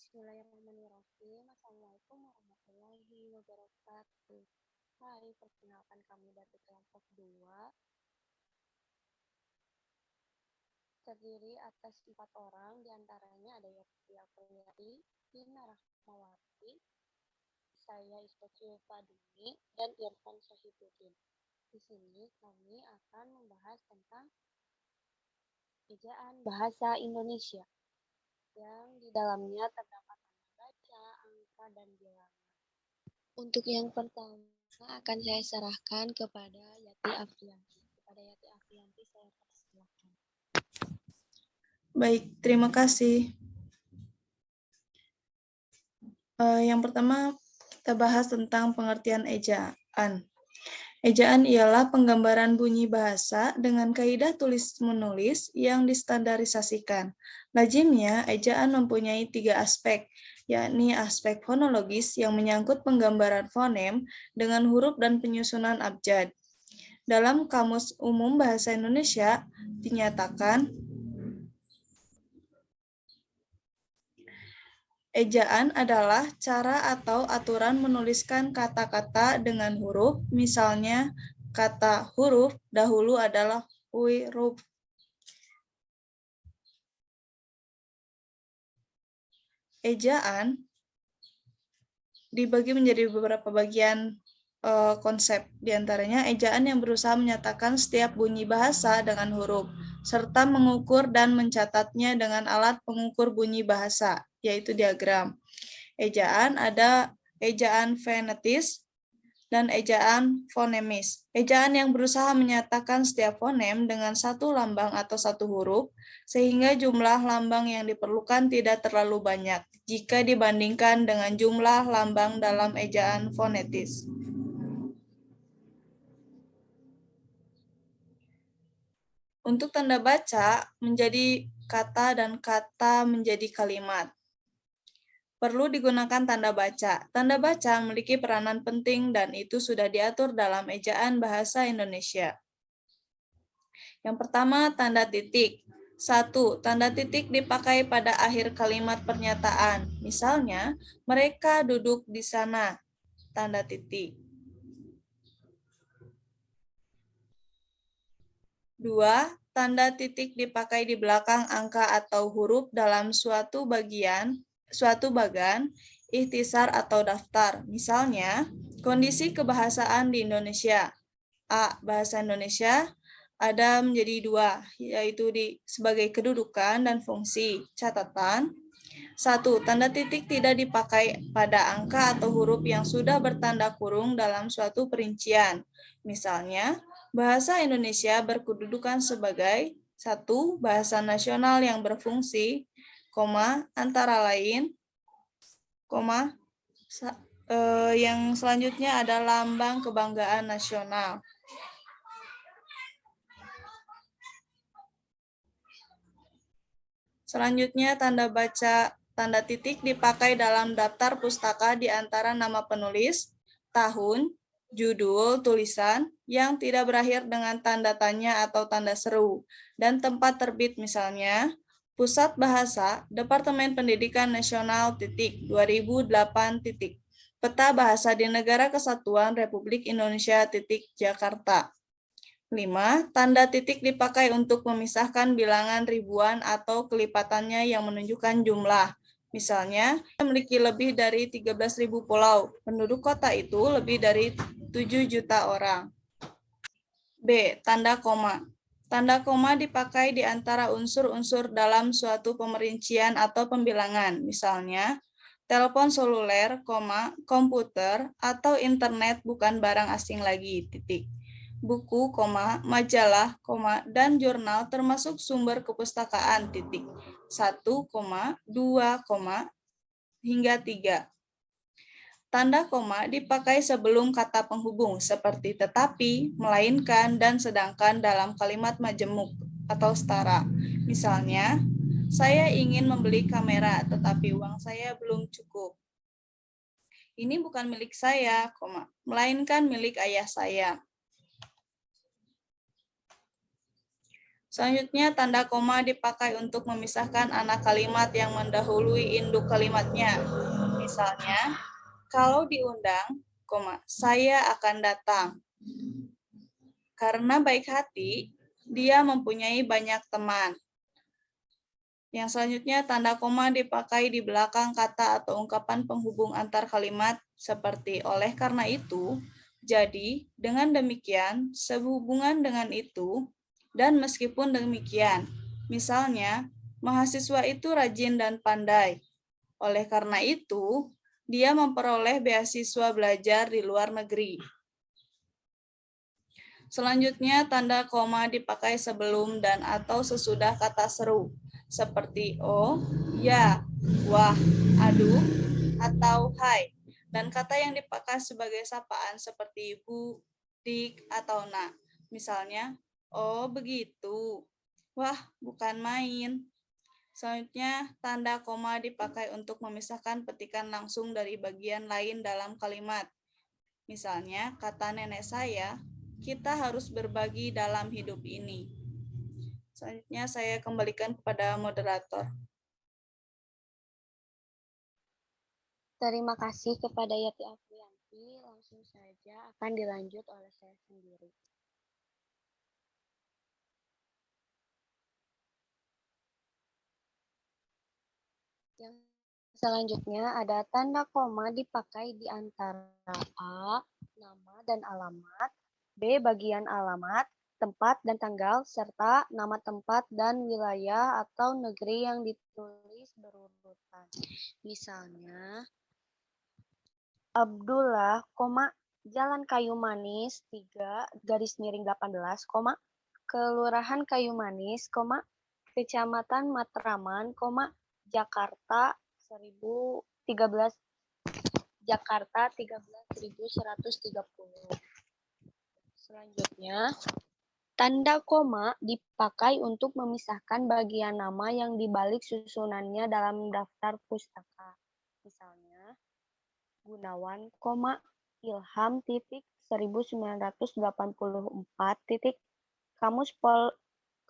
Bismillahirrahmanirrahim. Assalamualaikum warahmatullahi wabarakatuh. Hai, perkenalkan kami dari kelompok 2, terdiri atas 4 orang, diantaranya ada Yati Apriliati, Dina Rahmawati, saya Isbatu Fadini, dan Irfan Syahibuddin. Di sini kami akan membahas tentang ejaan bahasa Indonesia, yang di dalamnya terdapat tanda baca, angka, dan bilangan. Untuk yang pertama akan saya serahkan kepada Yati Afrianti. Saya persilakan. Baik, terima kasih. Yang pertama, kita bahas tentang pengertian ejaan. Ejaan ialah penggambaran bunyi bahasa dengan kaidah tulis-menulis yang distandarisasikan. Lazimnya, ejaan mempunyai 3 aspek, yakni aspek fonologis yang menyangkut penggambaran fonem dengan huruf dan penyusunan abjad. Dalam Kamus Umum Bahasa Indonesia, dinyatakan ejaan adalah cara atau aturan menuliskan kata-kata dengan huruf, misalnya kata huruf dahulu adalah huruf. Ejaan dibagi menjadi beberapa bagian konsep, diantaranya ejaan yang berusaha menyatakan setiap bunyi bahasa dengan huruf, serta mengukur dan mencatatnya dengan alat pengukur bunyi bahasa, yaitu diagram. Ejaan ada ejaan fonetis dan ejaan fonemis. Ejaan yang berusaha menyatakan setiap fonem dengan satu lambang atau satu huruf, sehingga jumlah lambang yang diperlukan tidak terlalu banyak jika dibandingkan dengan jumlah lambang dalam ejaan fonetis. Untuk tanda baca menjadi kata dan kata menjadi kalimat. Perlu digunakan tanda baca. Tanda baca memiliki peranan penting dan itu sudah diatur dalam ejaan bahasa Indonesia. Yang pertama, tanda titik. 1. Tanda titik dipakai pada akhir kalimat pernyataan. Misalnya, mereka duduk di sana. Tanda titik. 2. Tanda titik dipakai di belakang angka atau huruf dalam suatu bagan, ikhtisar atau daftar. Misalnya, kondisi kebahasaan di Indonesia. A. Bahasa Indonesia ada menjadi 2, yaitu sebagai kedudukan dan fungsi. Catatan. 1. Tanda titik tidak dipakai pada angka atau huruf yang sudah bertanda kurung dalam suatu perincian. Misalnya, bahasa Indonesia berkedudukan sebagai 1. Bahasa nasional yang berfungsi, antara lain, yang selanjutnya ada lambang kebanggaan nasional. Selanjutnya, tanda titik dipakai dalam daftar pustaka di antara nama penulis, tahun, judul, tulisan, yang tidak berakhir dengan tanda tanya atau tanda seru, dan tempat terbit misalnya, Pusat Bahasa, Departemen Pendidikan Nasional, 2008, Peta Bahasa di Negara Kesatuan Republik Indonesia, Jakarta. 5. Tanda titik dipakai untuk memisahkan bilangan ribuan atau kelipatannya yang menunjukkan jumlah. Misalnya, memiliki lebih dari 13.000 pulau. Penduduk kota itu lebih dari 7 juta orang. B. Tanda koma. Tanda koma dipakai di antara unsur-unsur dalam suatu pemerincian atau pembilangan. Misalnya, telepon seluler, komputer, atau internet bukan barang asing lagi, buku, majalah, dan jurnal termasuk sumber kepustakaan, 1, 2, hingga 3. Tanda koma dipakai sebelum kata penghubung seperti tetapi, melainkan, dan sedangkan dalam kalimat majemuk atau setara. Misalnya, saya ingin membeli kamera, tetapi uang saya belum cukup. Ini bukan milik saya, melainkan milik ayah saya. Selanjutnya, tanda koma dipakai untuk memisahkan anak kalimat yang mendahului induk kalimatnya. Misalnya, kalau diundang, saya akan datang. Karena baik hati, dia mempunyai banyak teman. Yang selanjutnya, tanda koma dipakai di belakang kata atau ungkapan penghubung antar kalimat seperti oleh karena itu, jadi, dengan demikian, sehubungan dengan itu, dan meskipun demikian. Misalnya, mahasiswa itu rajin dan pandai. Oleh karena itu, dia memperoleh beasiswa belajar di luar negeri. Selanjutnya, tanda koma dipakai sebelum dan atau sesudah kata seru, seperti oh, ya, wah, aduh, atau hai. Dan kata yang dipakai sebagai sapaan seperti bu, dik, atau na. Misalnya, oh begitu, wah bukan main. Selanjutnya, tanda koma dipakai untuk memisahkan petikan langsung dari bagian lain dalam kalimat. Misalnya, kata nenek saya, kita harus berbagi dalam hidup ini. Selanjutnya, saya kembalikan kepada moderator. Terima kasih kepada Yati Afrianti. Langsung saja akan dilanjut oleh saya sendiri. Yang selanjutnya ada tanda koma dipakai di antara A, nama dan alamat, B, bagian alamat, tempat dan tanggal, serta nama tempat dan wilayah atau negeri yang ditulis berurutan. Misalnya, Abdullah, Jalan Kayu Manis 3, garis miring 18, Kelurahan Kayu Manis, Kecamatan Matraman, Jakarta 13 Jakarta 13.130. Selanjutnya, tanda koma dipakai untuk memisahkan bagian nama yang dibalik susunannya dalam daftar pustaka. Misalnya, Gunawan, Ilham, 1984,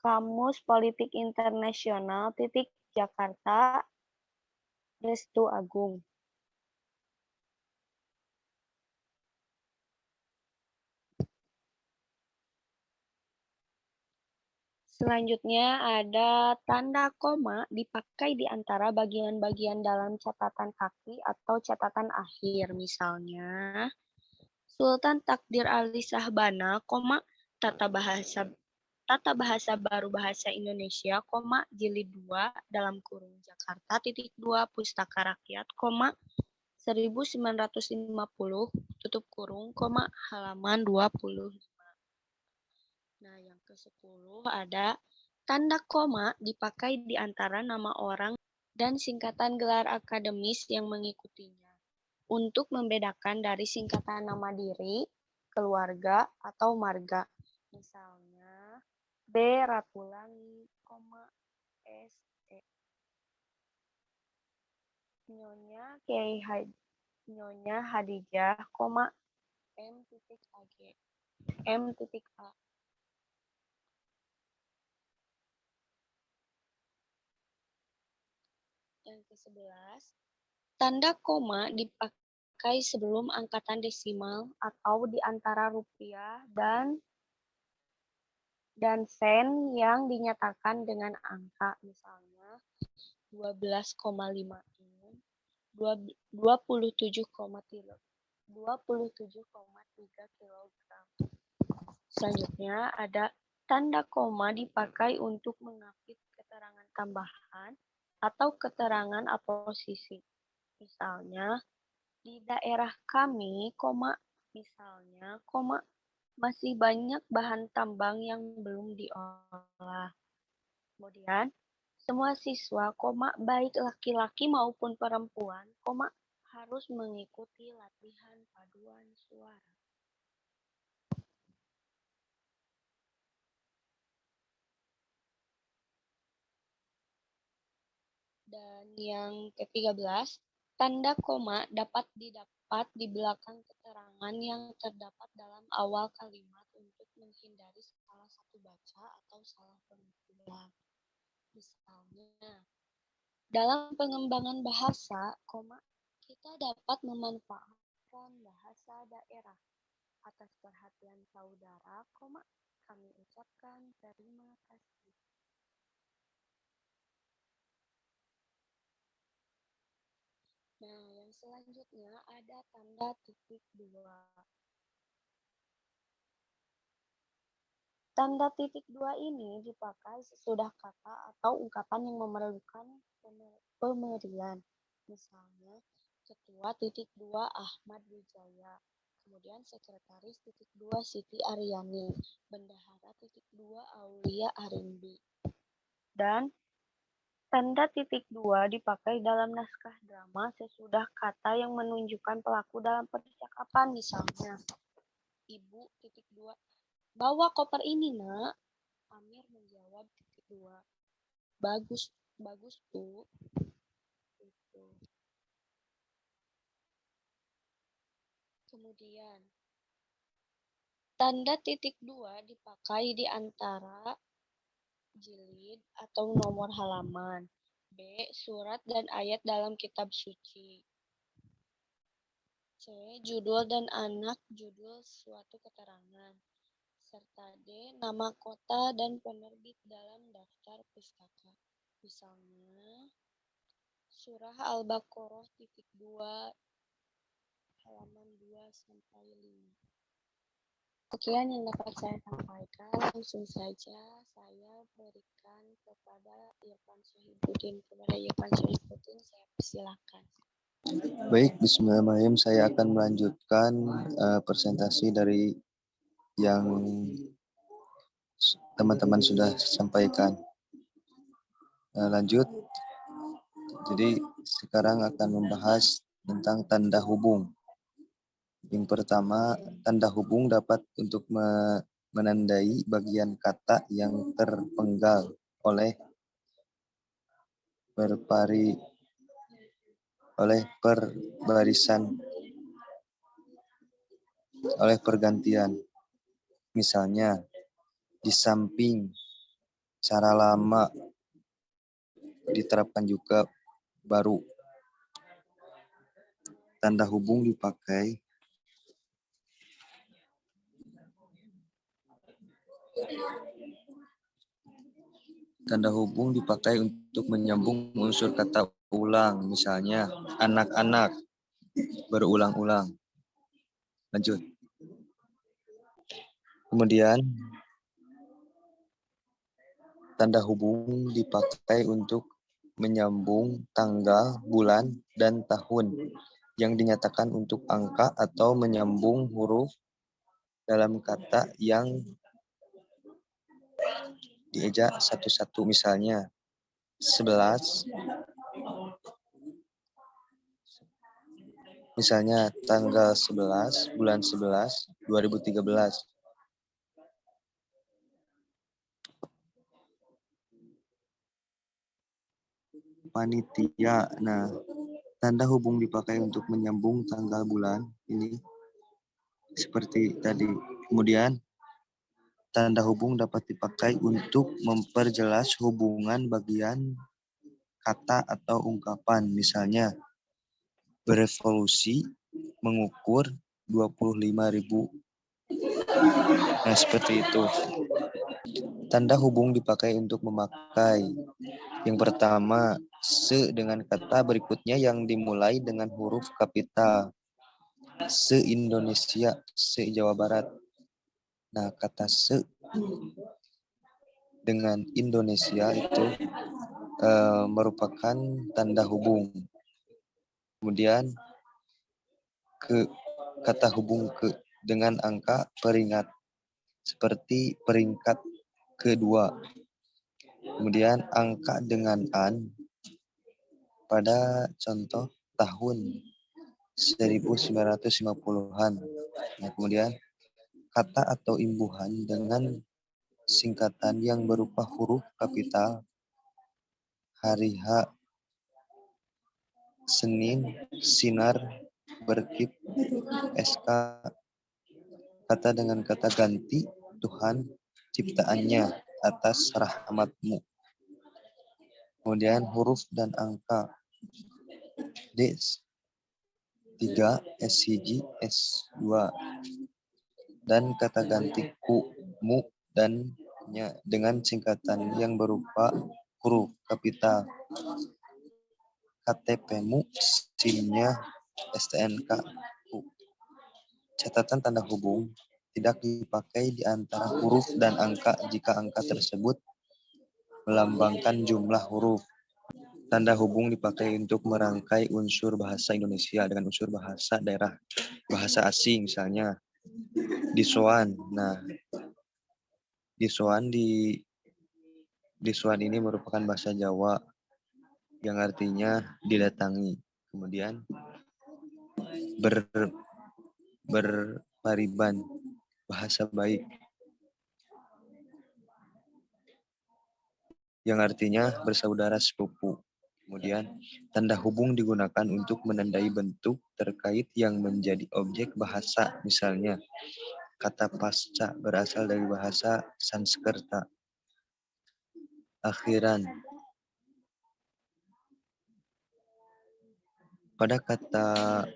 Kamus Politik Internasional, Jakarta, Restu Agung. Selanjutnya ada tanda koma dipakai di antara bagian-bagian dalam catatan kaki atau catatan akhir. Misalnya, Sultan Takdir Ali Sahbana, Tata Bahasa Baru Bahasa Indonesia, Jilid 2, dalam kurung Jakarta, (2) Pustaka Rakyat, 1950, tutup kurung, halaman 20. Nah, yang ke-10 ada tanda koma dipakai di antara nama orang dan singkatan gelar akademis yang mengikutinya untuk membedakan dari singkatan nama diri, keluarga, atau marga. Misalnya, B. Ratulangi, S. E. Nyonya Hadijah, M. AG. M. A. Yang ke-11, tanda koma dipakai sebelum angkatan desimal atau di antara rupiah dan sen yang dinyatakan dengan angka, misalnya 12,56, 27,3 kilogram. Selanjutnya ada tanda koma dipakai untuk mengapit keterangan tambahan atau keterangan aposisi. Misalnya, di daerah kami, misalnya, masih banyak bahan tambang yang belum diolah. Kemudian, semua siswa, baik laki-laki maupun perempuan, harus mengikuti latihan paduan suara. Dan yang ke-13, tanda koma dapat didapat di belakang keterangan yang terdapat dalam awal kalimat untuk menghindari salah satu baca atau salah penulis. Misalnya, dalam pengembangan bahasa, kita dapat memanfaatkan bahasa daerah. Atas perhatian saudara, kami ucapkan terima kasih. Nah, yang selanjutnya ada tanda titik dua. Tanda titik dua ini dipakai sesudah kata atau ungkapan yang memerlukan pemberian. Misalnya, Ketua titik dua Ahmad Wijaya, kemudian Sekretaris titik dua Siti Aryani, Bendahara titik dua Aulia Arimbi. Dan tanda titik dua dipakai dalam naskah drama sesudah kata yang menunjukkan pelaku dalam percakapan. Misalnya, Ibu titik dua, bawa koper ini, Nak. Amir menjawab titik dua, bagus, bagus tuh. Itu. Kemudian, tanda titik dua dipakai di antara jilid atau nomor halaman, B. Surat dan ayat dalam kitab suci, C. Judul dan anak judul suatu keterangan, serta D. Nama kota dan penerbit dalam daftar pustaka. Misalnya, Surah Al-Baqarah titik 2 halaman 2-5. Sekian yang dapat saya sampaikan. Langsung saja saya berikan kepada Irfan Syahibudin. Saya persilakan. Baik, bismillahirrahmanirrahim. Saya akan melanjutkan presentasi dari yang teman-teman sudah sampaikan. Lanjut. Jadi sekarang akan membahas tentang tanda hubung. Yang pertama, tanda hubung dapat untuk menandai bagian kata yang terpenggal oleh pergantian. Misalnya, di samping cara lama diterapkan juga baru. Tanda hubung dipakai untuk menyambung unsur kata ulang, misalnya anak-anak berulang-ulang. Lanjut. Kemudian tanda hubung dipakai untuk menyambung tanggal, bulan, dan tahun yang dinyatakan untuk angka atau menyambung huruf dalam kata yang diejak satu-satu, misalnya 11, misalnya tanggal 11, bulan 11, 2013. Panitia. Nah, tanda hubung dipakai untuk menyambung tanggal bulan ini seperti tadi. Kemudian tanda hubung dapat dipakai untuk memperjelas hubungan bagian kata atau ungkapan. Misalnya, berevolusi mengukur 25.000. Nah, seperti itu. Tanda hubung dipakai untuk memakai. Yang pertama, se dengan kata berikutnya yang dimulai dengan huruf kapital. Se-Indonesia, se-Jawa Barat. Nah, kata se dengan Indonesia itu merupakan tanda hubung. Kemudian kata hubung ke dengan angka peringat seperti peringkat kedua. Kemudian angka dengan an pada contoh tahun 1950-an. Nah, kemudian kata atau imbuhan dengan singkatan yang berupa huruf kapital, hari H, Senin, sinar, berkip, SK, kata dengan kata ganti, Tuhan, ciptaannya. atas rahmatmu. Kemudian huruf dan angka. D3, S1, S2. Dan kata ganti ku, mu, dan nya dengan singkatan yang berupa huruf kapital. KTP-mu, SIM-nya, STNK. Catatan tanda hubung tidak dipakai di antara huruf dan angka jika angka tersebut melambangkan jumlah huruf. Tanda hubung dipakai untuk merangkai unsur bahasa Indonesia dengan unsur bahasa daerah, bahasa asing misalnya. Disoan. Nah, disoan ini merupakan bahasa Jawa yang artinya didatangi. Kemudian berpariban, bahasa baik, yang artinya bersaudara sepupu. Kemudian, tanda hubung digunakan untuk menandai bentuk terkait yang menjadi objek bahasa. Misalnya, kata pasca berasal dari bahasa Sanskerta. Akhiran. Pada kata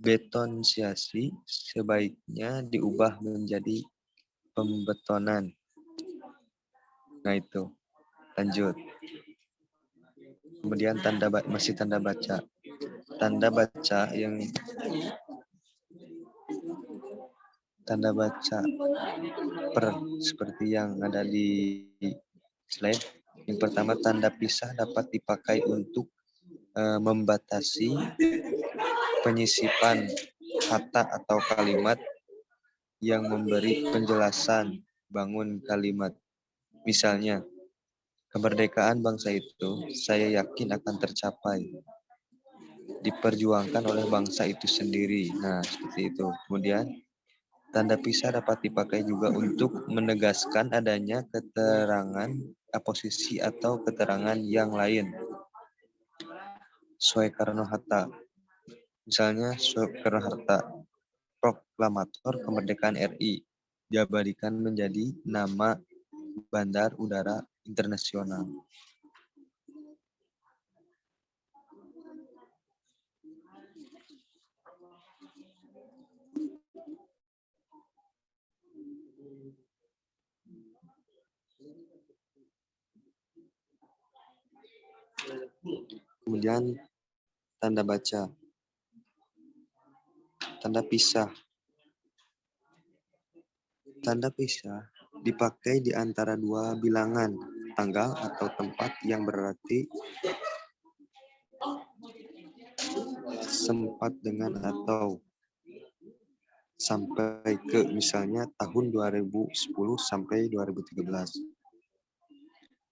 betonsiasi sebaiknya diubah menjadi pembetonan. Nah itu, lanjut. Kemudian masih tanda baca. Tanda baca seperti yang ada di slide. Yang pertama, tanda pisah dapat dipakai untuk membatasi penyisipan kata atau kalimat yang memberi penjelasan bangun kalimat. Misalnya, kemerdekaan bangsa itu saya yakin akan tercapai, diperjuangkan oleh bangsa itu sendiri. Nah, seperti itu. Kemudian, tanda pisah dapat dipakai juga untuk menegaskan adanya keterangan posisi atau keterangan yang lain. Soekarno-Hatta. Misalnya, Soekarno-Hatta, proklamator kemerdekaan RI, diabadikan menjadi nama Bandar Udara Internasional. Kemudian tanda baca. Tanda pisah. Tanda pisah dipakai di antara dua bilangan, tanggal atau tempat yang berarti sempat dengan atau sampai ke, misalnya tahun 2010 sampai 2013.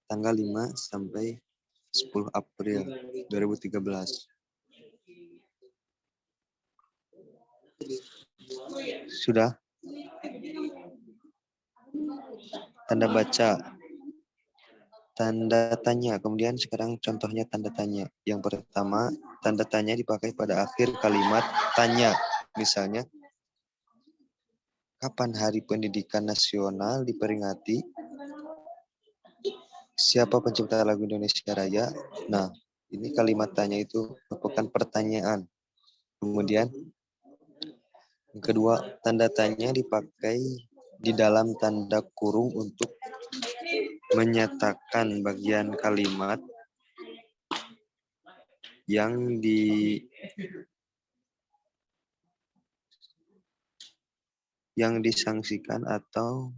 Tanggal 5 sampai 10 April 2013. Sudah? Tanda baca. Tanda tanya. Kemudian sekarang contohnya tanda tanya. Yang pertama, tanda tanya dipakai pada akhir kalimat tanya. Misalnya, kapan Hari Pendidikan Nasional diperingati? Siapa pencipta lagu Indonesia Raya? Nah, ini kalimat tanya itu merupakan pertanyaan. Kemudian, yang kedua, tanda tanya dipakai di dalam tanda kurung untuk menyatakan bagian kalimat yang disangsikan atau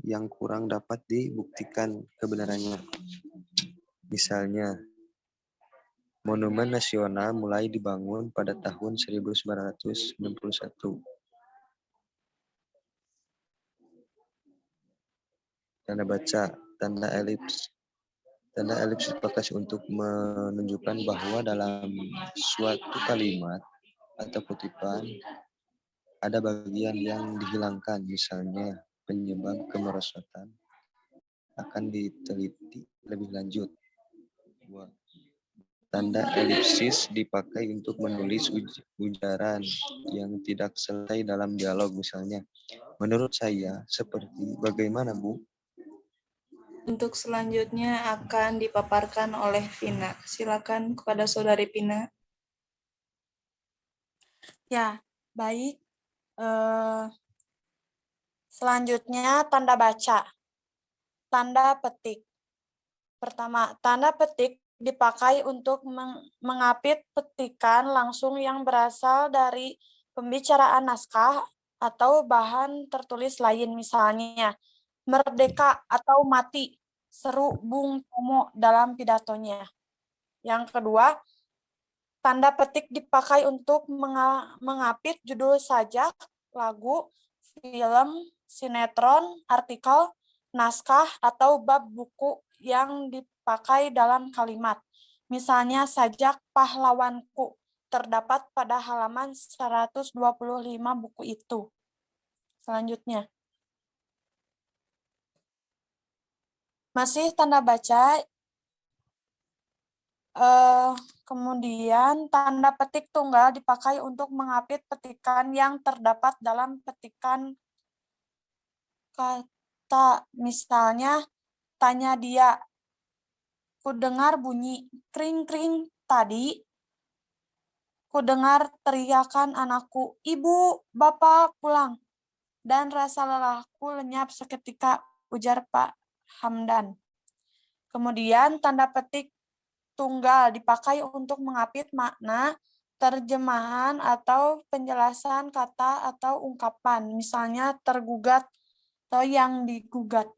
yang kurang dapat dibuktikan kebenarannya. Misalnya, Monumen Nasional mulai dibangun pada tahun 1991. Tanda baca, tanda elips. Tanda elips dipakai untuk menunjukkan bahwa dalam suatu kalimat atau kutipan ada bagian yang dihilangkan, misalnya penyebab kemerosotan akan diteliti lebih lanjut. Tanda elipsis dipakai untuk menulis ujaran yang tidak selesai dalam dialog, misalnya, menurut saya seperti bagaimana, Bu? Untuk selanjutnya akan dipaparkan oleh Pina. Silakan kepada Saudari Pina. Ya, baik. Selanjutnya tanda baca. Tanda petik. Pertama, tanda petik dipakai untuk mengapit petikan langsung yang berasal dari pembicaraan naskah atau bahan tertulis lain, misalnya merdeka atau mati, seru Bung Tomo dalam pidatonya. Yang kedua, tanda petik dipakai untuk mengapit judul sajak, lagu, film, sinetron, artikel, naskah, atau bab buku yang dipakai dalam kalimat. Misalnya sajak pahlawanku terdapat pada halaman 125 buku itu. Selanjutnya. Masih tanda baca. Kemudian tanda petik tunggal dipakai untuk mengapit petikan yang terdapat dalam petikan kata. Misalnya, tanya dia, ku dengar bunyi kring-kring tadi, ku dengar teriakan anakku, ibu, bapak pulang, dan rasa lelahku lenyap seketika, ujar Pak Hamdan. Kemudian tanda petik tunggal dipakai untuk mengapit makna, terjemahan, atau penjelasan kata atau ungkapan, misalnya tergugat atau yang digugat.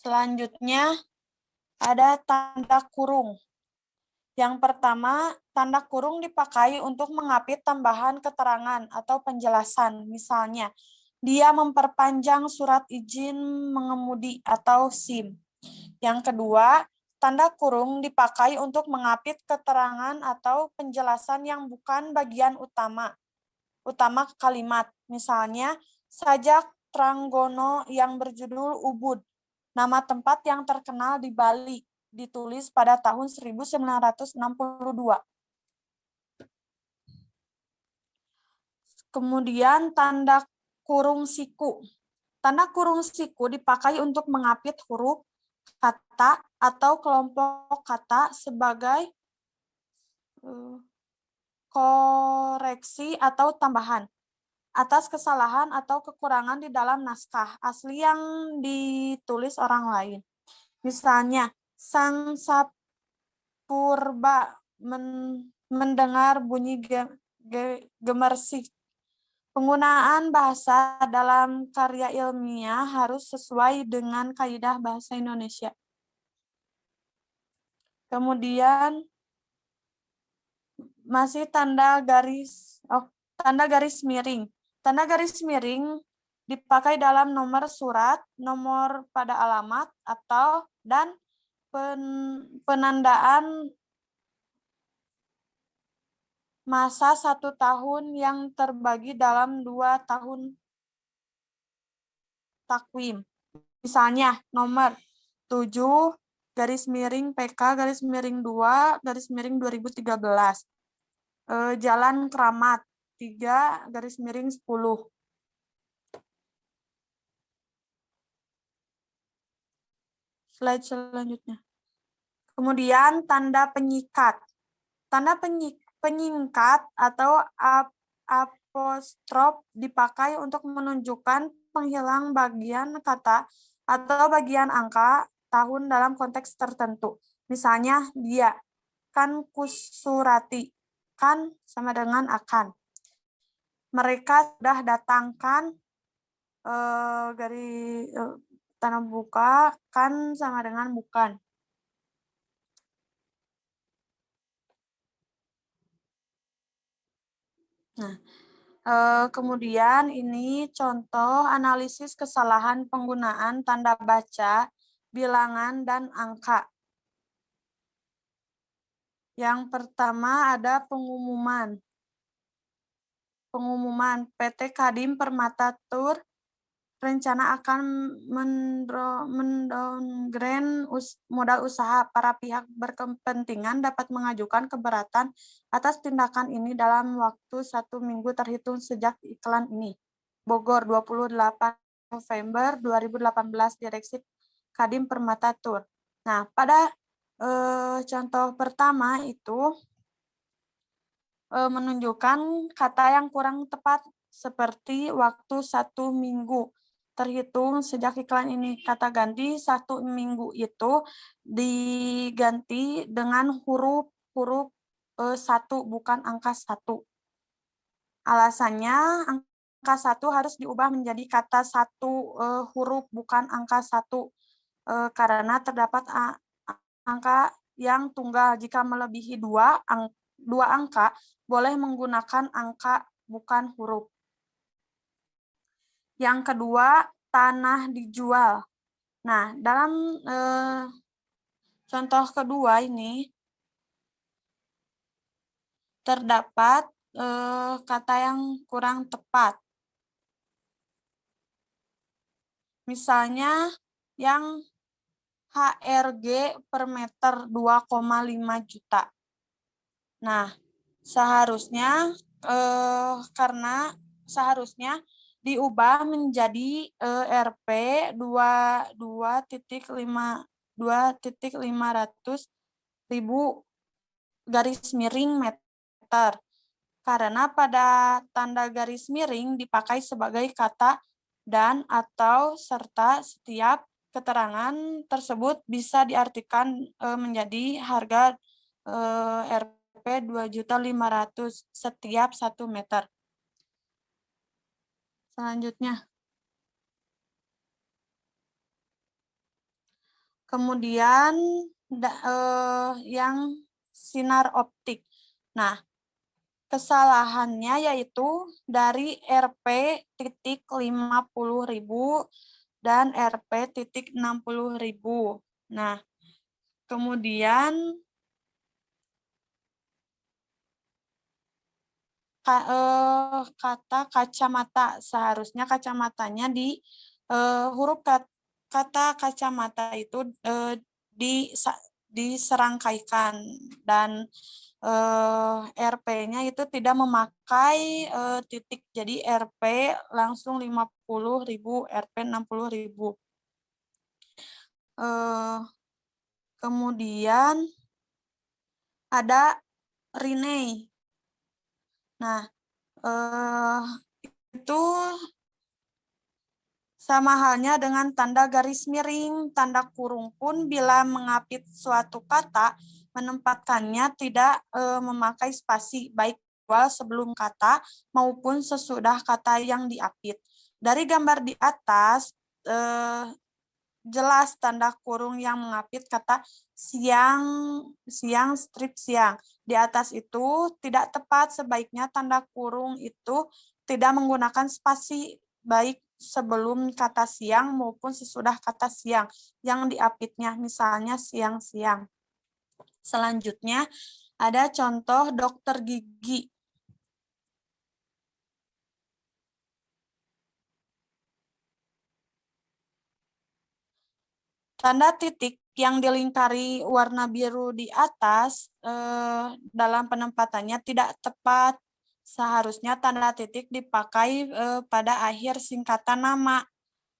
Selanjutnya ada tanda kurung. Yang pertama, tanda kurung dipakai untuk mengapit tambahan keterangan atau penjelasan, misalnya dia memperpanjang surat izin mengemudi atau SIM. Yang kedua, tanda kurung dipakai untuk mengapit keterangan atau penjelasan yang bukan bagian utama kalimat. Misalnya, sajak Tranggono yang berjudul Ubud, nama tempat yang terkenal di Bali, ditulis pada tahun 1962. Kemudian tanda kurung siku. Tanda kurung siku dipakai untuk mengapit huruf, kata, atau kelompok kata sebagai koreksi atau tambahan atas kesalahan atau kekurangan di dalam naskah asli yang ditulis orang lain. Misalnya, Sang Sapurba mendengar bunyi gemersik. Penggunaan bahasa dalam karya ilmiah harus sesuai dengan kaidah bahasa Indonesia. Kemudian masih tanda garis miring. Tanda garis miring dipakai dalam nomor surat, nomor pada alamat, dan penandaan masa 1 tahun yang terbagi dalam 2 tahun takwim. Misalnya nomor 7 garis miring PK garis miring 2 garis miring 2013. Jalan Keramat 3 garis miring 10. Slide selanjutnya. Kemudian tanda penyikat. Tanda penyingkat atau apostrof dipakai untuk menunjukkan penghilang bagian kata atau bagian angka tahun dalam konteks tertentu. Misalnya dia, kan kusurati, kan sama dengan akan. Mereka sudah datangkan tanda buka, kan sama dengan bukan. Nah, kemudian ini contoh analisis kesalahan penggunaan tanda baca, bilangan, dan angka. Yang pertama ada pengumuman. Pengumuman PT Kadin Permata Tour rencana akan mendowngrade modal usaha. Para pihak berkepentingan dapat mengajukan keberatan atas tindakan ini dalam waktu 1 minggu terhitung sejak iklan ini. Bogor, 28 November 2018, Direksi Kadin Permata Tur. Nah, pada contoh pertama itu menunjukkan kata yang kurang tepat seperti waktu 1 minggu. Terhitung sejak iklan ini, kata ganti 1 minggu itu diganti dengan huruf 1, bukan angka 1. Alasannya angka 1 harus diubah menjadi kata 1 huruf, bukan angka 1. Karena terdapat angka yang tunggal. Jika melebihi 2 angka, boleh menggunakan angka, bukan huruf. Yang kedua, tanah dijual. Nah, dalam contoh kedua ini terdapat kata yang kurang tepat. Misalnya yang HRG per meter 2,5 juta. Nah, seharusnya karena seharusnya diubah menjadi Rp 2.500.000 garis miring meter. Karena pada tanda garis miring dipakai sebagai kata dan atau serta setiap keterangan tersebut bisa diartikan menjadi harga Rp 2.500.000 setiap 1 meter. Selanjutnya. Kemudian yang sinar optik. Nah, kesalahannya yaitu dari Rp titik 50.000 dan Rp titik 60.000. Nah, kemudian kata kacamata, seharusnya kacamatanya di huruf kata kacamata itu diserangkaikan dan RP-nya itu tidak memakai titik, jadi RP langsung 50.000, RP 60.000. Kemudian ada Rinei. Nah, itu sama halnya dengan tanda garis miring, tanda kurung pun bila mengapit suatu kata, menempatkannya tidak memakai spasi, baik sebelum kata maupun sesudah kata yang diapit. Dari gambar di atas, jelas tanda kurung yang mengapit kata siang, strip siang. Di atas itu tidak tepat, sebaiknya tanda kurung itu tidak menggunakan spasi, baik sebelum kata siang maupun sesudah kata siang yang diapitnya, misalnya siang-siang. Selanjutnya ada contoh dokter gigi. Tanda titik yang dilingkari warna biru di atas dalam penempatannya tidak tepat. Seharusnya tanda titik dipakai pada akhir singkatan nama.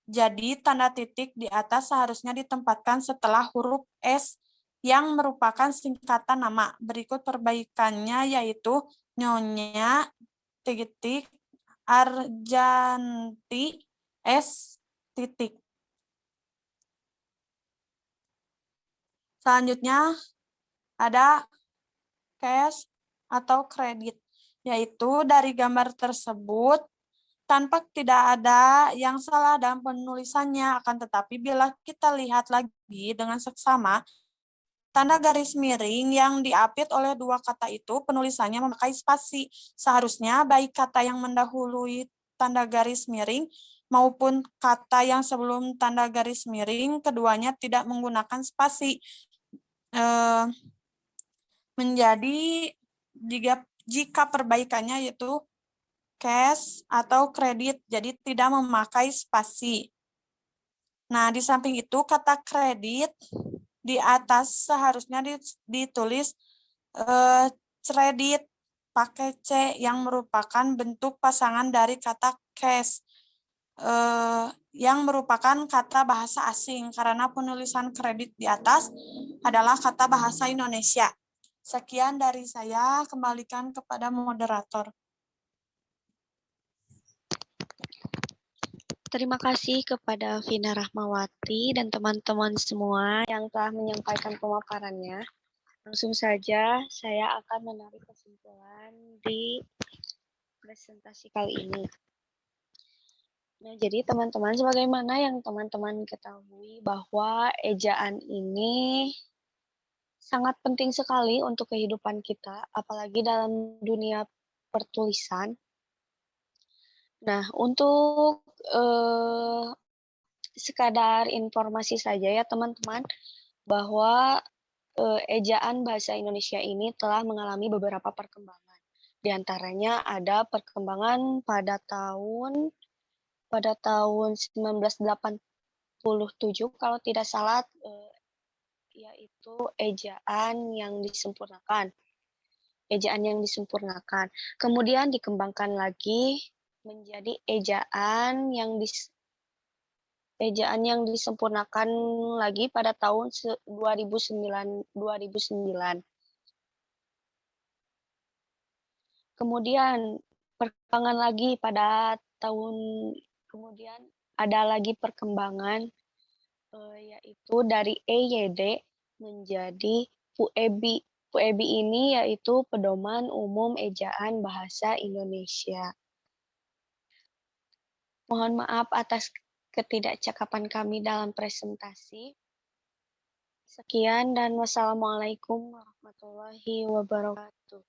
Jadi tanda titik di atas seharusnya ditempatkan setelah huruf S yang merupakan singkatan nama. Berikut perbaikannya yaitu Nyonya titik Arjanti S titik. Selanjutnya ada cash atau kredit, yaitu dari gambar tersebut tampak tidak ada yang salah dalam penulisannya, akan tetapi bila kita lihat lagi dengan seksama, tanda garis miring yang diapit oleh dua kata itu penulisannya memakai spasi. Seharusnya baik kata yang mendahului tanda garis miring maupun kata yang sebelum tanda garis miring, keduanya tidak menggunakan spasi. Menjadi jika perbaikannya yaitu cash atau kredit, jadi tidak memakai spasi. Nah, di samping itu kata kredit di atas seharusnya ditulis kredit pakai C yang merupakan bentuk pasangan dari kata cash. yang merupakan kata bahasa asing karena penulisan kredit di atas adalah kata bahasa Indonesia. Sekian dari saya, kembalikan kepada moderator. Terima kasih kepada Vina Rahmawati dan teman-teman semua yang telah menyampaikan pemaparannya. Langsung saja saya akan menarik kesimpulan di presentasi kali ini. Nah, jadi teman-teman, sebagaimana yang teman-teman ketahui bahwa ejaan ini sangat penting sekali untuk kehidupan kita, apalagi dalam dunia pertulisan. Nah, untuk sekadar informasi saja ya teman-teman, bahwa ejaan bahasa Indonesia ini telah mengalami beberapa perkembangan. Di antaranya ada perkembangan pada tahun 1987 kalau tidak salah, yaitu ejaan yang disempurnakan. Ejaan yang disempurnakan. Kemudian dikembangkan lagi menjadi ejaan yang disempurnakan lagi pada tahun 2009. Kemudian perkembangan lagi pada tahun kemudian ada lagi perkembangan yaitu dari EYD menjadi PUEBI. PUEBI ini yaitu Pedoman Umum Ejaan Bahasa Indonesia. Mohon maaf atas ketidakcakapan kami dalam presentasi. Sekian dan wassalamualaikum warahmatullahi wabarakatuh.